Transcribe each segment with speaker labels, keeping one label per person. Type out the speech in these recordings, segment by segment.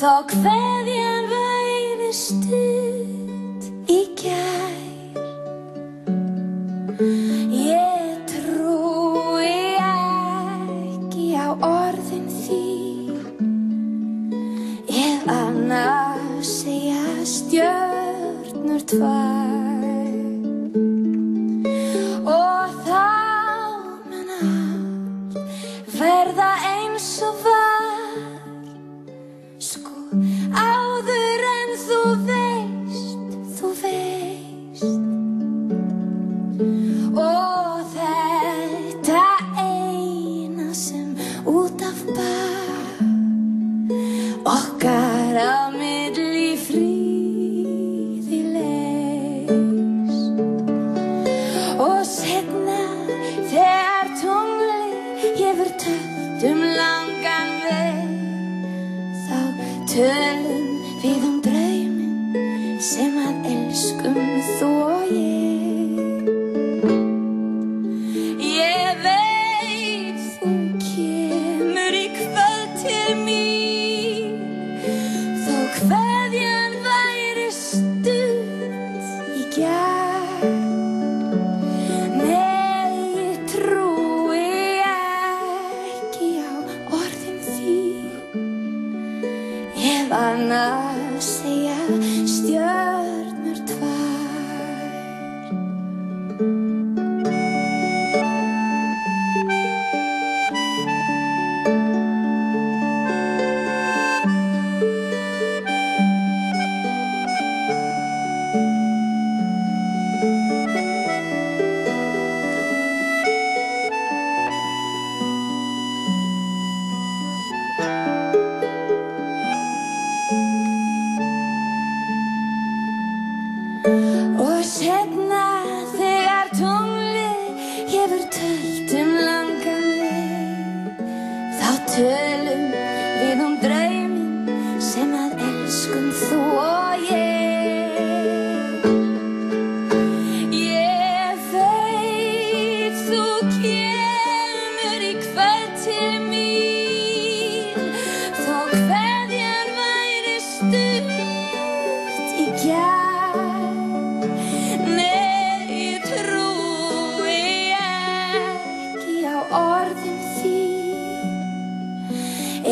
Speaker 1: Þó kveðjan væri stutt í gær. Ég trúi ekki á orðin þín, ef annars segja stjörnur tvær. Og þá mun allt verða eins og var, sko áður en þú veist. Og þetta eina sem út af bar okkar á milli fríði leist. Og seinna þegar tunglið hefur tölt langan veg, þá tölum við drauminn sem að elskum þú og ég. Ég veit þú kemur í kvöld til mín, þó kveðjan væri stutt í gær. Nei, ég trúi ekki á orðin þín, ef annars segja stjörnur tvær. Og seinna þegar tunglið hefur tölt langan veg, þá tölum við drauminn sem að elskum þú og ég. Ég veit þú kemur í kvöld til mín, þó kveðjan væri stutt í gær. Orðin þín,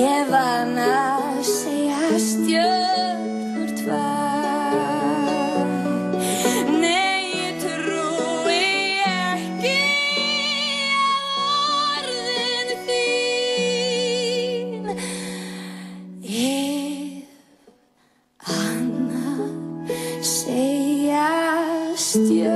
Speaker 1: ef annars segja stjörnur tvær. Nei, ég trúi ekki á orðin þín, ef annars segja stjörnur